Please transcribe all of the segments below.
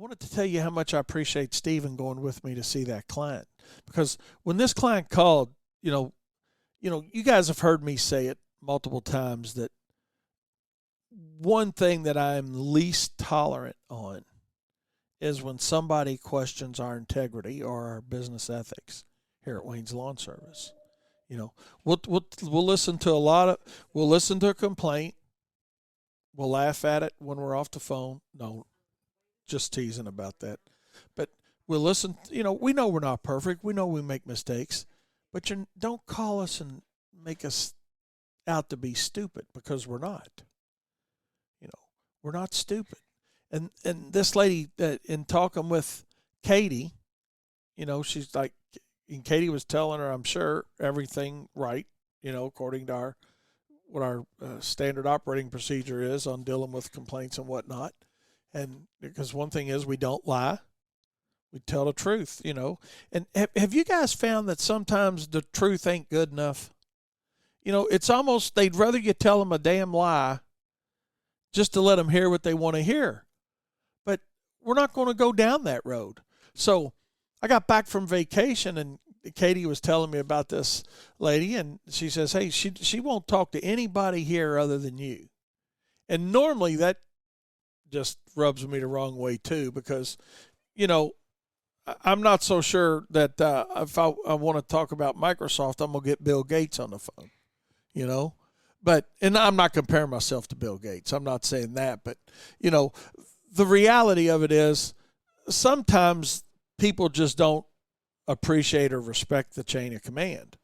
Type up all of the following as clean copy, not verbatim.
wanted to tell you how much I appreciate Stephen going with me to see that client. Because when this client called, you guys have heard me say it multiple times that one thing that I'm least tolerant on is when somebody questions our integrity or our business ethics here at Wayne's Lawn Service. We'll listen to we'll listen to a complaint. We'll laugh at it when we're off the phone. No, just teasing about that. But we'll listen. We know we're not perfect. We know we make mistakes. But don't call us and make us out to be stupid, because we're not. We're not stupid. And this lady, in talking with Katie, she's like, and Katie was telling her, I'm sure, everything right, according to what our standard operating procedure is on dealing with complaints and whatnot. And because one thing is, we don't lie. We tell the truth, And have you guys found that sometimes the truth ain't good enough? It's almost they'd rather you tell them a damn lie just to let them hear what they want to hear. But we're not going to go down that road. So I got back from vacation, and Katie was telling me about this lady, and she says, hey, she won't talk to anybody here other than you. And normally that just rubs me the wrong way too, because, I'm not so sure that if I want to talk about Microsoft, I'm going to get Bill Gates on the phone, But, and I'm not comparing myself to Bill Gates. I'm not saying that. But, the reality of it is sometimes people just don't appreciate or respect the chain of command.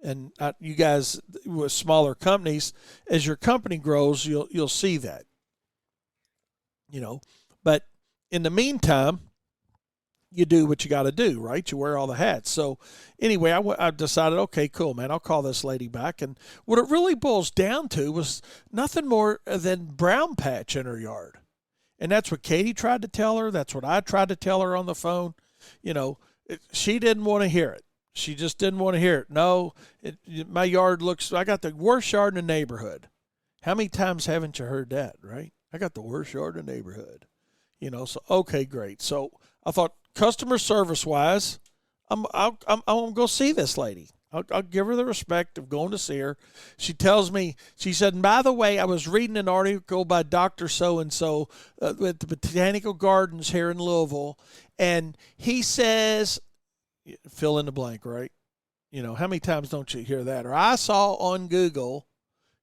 And you guys with smaller companies, as your company grows, you'll see that. But in the meantime, you do what you got to do, right? You wear all the hats. So anyway, I decided, okay, cool, man, I'll call this lady back. And what it really boils down to was nothing more than brown patch in her yard. And that's what Katie tried to tell her. That's what I tried to tell her on the phone. She didn't want to hear it. She just didn't want to hear it. No, my yard I got the worst yard in the neighborhood. How many times haven't you heard that, right? I got the worst yard in the neighborhood. So, okay, great. So I thought, customer service wise, I'm going to go see this lady. I'll give her the respect of going to see her. She tells me, she said, and by the way, I was reading an article by Dr. So-and-so at the Botanical Gardens here in Louisville, and he says, fill in the blank, right? How many times don't you hear that? Or I saw on Google,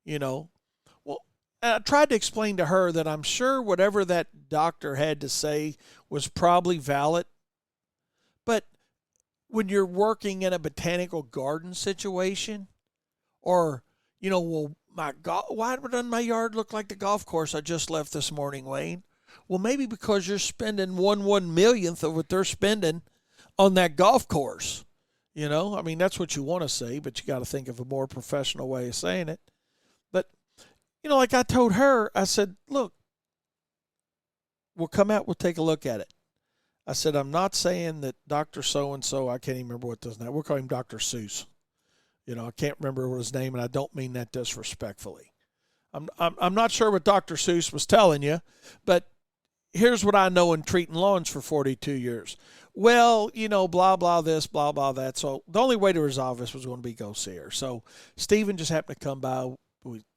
Well, I tried to explain to her that I'm sure whatever that doctor had to say was probably valid, but when you're working in a botanical garden situation, or, why doesn't my yard look like the golf course I just left this morning, Wayne? Well, maybe because you're spending 1/1,000,000th of what they're spending on that golf course. That's what you want to say, but you got to think of a more professional way of saying it. But, like I told her, I said, look, we'll come out, we'll take a look at it. I said, I'm not saying that Dr. So-and-so, I can't even remember what his name, we'll call him Dr. Seuss. I can't remember what his name, and I don't mean that disrespectfully. I'm not sure what Dr. Seuss was telling you, but here's what I know in treating lawns for 42 years. Well, blah, blah, this, blah, blah, that. So the only way to resolve this was going to be go see her. So Stephen just happened to come by.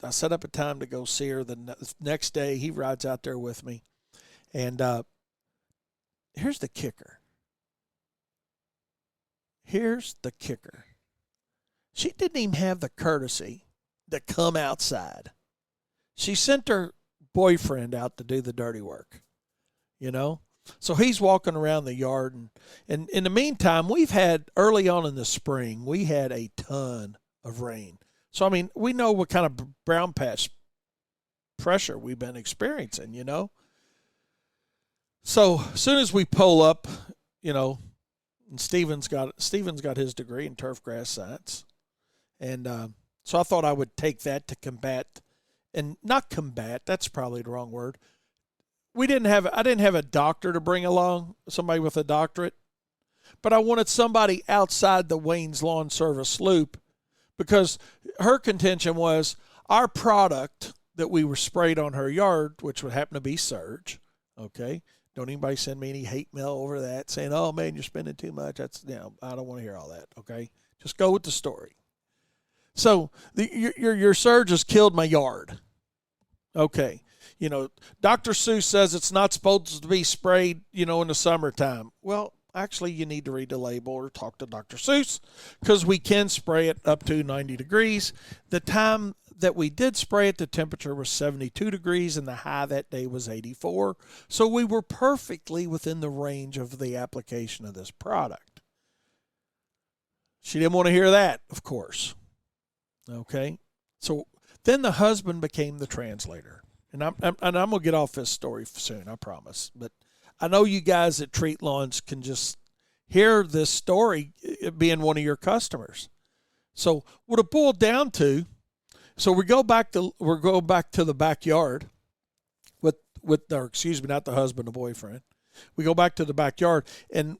I set up a time to go see her. The next day, he rides out there with me. And here's the kicker. She didn't even have the courtesy to come outside. She sent her boyfriend out to do the dirty work, So he's walking around the yard. And in the meantime, we've had, early on in the spring, we had a ton of rain. So, we know what kind of brown patch pressure we've been experiencing, So as soon as we pull up, and Stephen's got his degree in turf grass science. And so I thought I would take that to combat, and not combat, that's probably the wrong word. I didn't have a doctor to bring along, somebody with a doctorate, but I wanted somebody outside the Wayne's Lawn Service loop, because her contention was our product that we were sprayed on her yard, which would happen to be Surge, okay? Don't anybody send me any hate mail over that saying, "Oh man, you're spending too much." I don't want to hear all that. Okay, just go with the story. So your surge has killed my yard. Okay, Dr. Seuss says it's not supposed to be sprayed, in the summertime. Well, actually, you need to read the label or talk to Dr. Seuss, because we can spray it up to 90 degrees. The time that we did spray it, the temperature was 72 degrees and the high that day was 84. So we were perfectly within the range of the application of this product. She didn't want to hear that, of course. Okay. So then the husband became the translator. And I'm going to get off this story soon, I promise. But I know you guys at Treat Lawns can just hear this story being one of your customers. So what it boiled down to, so we go back to the backyard with not the husband, the boyfriend. We go back to the backyard, and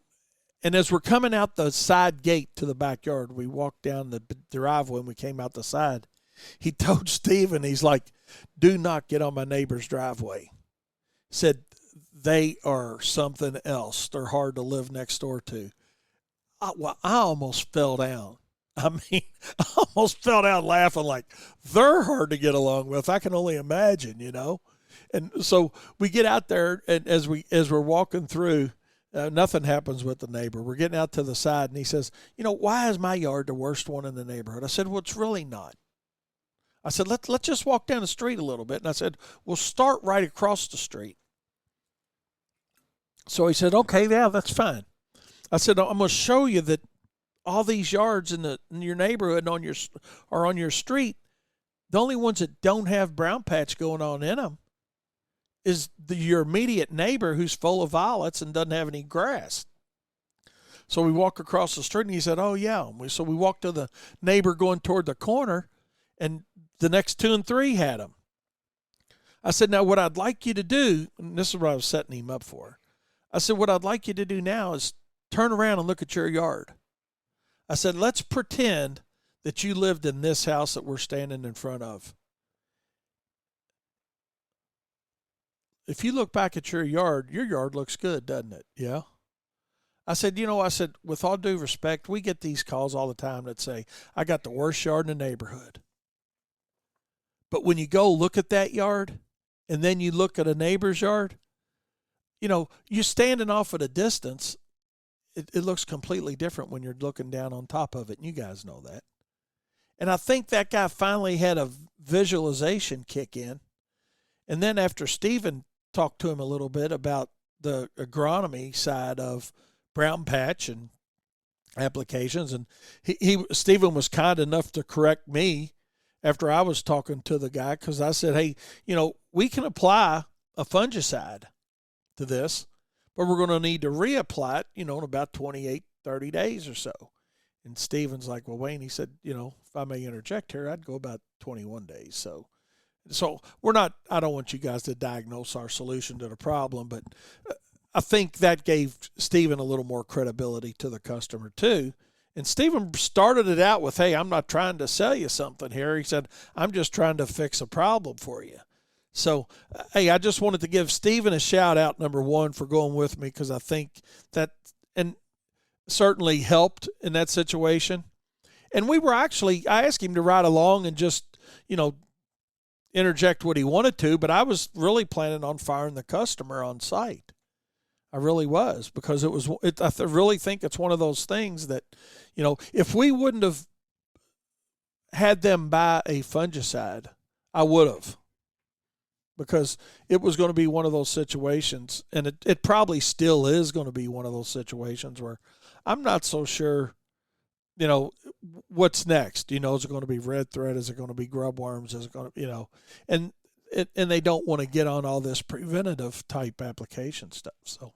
as we're coming out the side gate to the backyard, we walked down the driveway and we came out the side. He told Stephen, he's like, "Do not get on my neighbor's driveway." Said, "They are something else. They're hard to live next door to." I almost fell down. I almost fell down laughing, like, they're hard to get along with. I can only imagine, And so we get out there, and as we're walking through, nothing happens with the neighbor. We're getting out to the side, and he says, "Why is my yard the worst one in the neighborhood?" I said, "Well, it's really not." I said, let's just walk down the street a little bit. And I said, "We'll start right across the street." So he said, "Okay, yeah, that's fine." I said, "I'm going to show you that all these yards in your neighborhood are on your street. The only ones that don't have brown patch going on in them is your immediate neighbor, who's full of violets and doesn't have any grass." So we walk across the street, and he said, "Oh, yeah." So we walked to the neighbor going toward the corner, and the next 2 and 3 had them. I said, "Now, what I'd like you to do," and this is what I was setting him up for. I said, "What I'd like you to do now is turn around and look at your yard." I said, "Let's pretend that you lived in this house that we're standing in front of. If you look back at your yard looks good, doesn't it?" "Yeah." I said, "With all due respect, we get these calls all the time that say, 'I got the worst yard in the neighborhood.' But when you go look at that yard, and then you look at a neighbor's yard, you standing off at a distance, it looks completely different when you're looking down on top of it, and you guys know that." And I think that guy finally had a visualization kick in. And then after Stephen talked to him a little bit about the agronomy side of brown patch and applications, and Stephen was kind enough to correct me after I was talking to the guy, because I said, "Hey, we can apply a fungicide to this, but we're going to need to reapply it, in about 28, 30 days or so." And Stephen's like, "Well, Wayne," he said, "if I may interject here, I'd go about 21 days. So I don't want you guys to diagnose our solution to the problem, but I think that gave Stephen a little more credibility to the customer too. And Stephen started it out with, "Hey, I'm not trying to sell you something here." He said, "I'm just trying to fix a problem for you." So, hey, I just wanted to give Stephen a shout out, number one, for going with me, because I think that and certainly helped in that situation. And I asked him to ride along and just, interject what he wanted to, but I was really planning on firing the customer on site. I really was, because I really think it's one of those things that, if we wouldn't have had them buy a fungicide, I would have, because it was going to be one of those situations, and it probably still is going to be one of those situations where I'm not so sure, what's next. Is it going to be red thread? Is it going to be grub worms? Is it going to, and they don't want to get on all this preventative type application stuff. So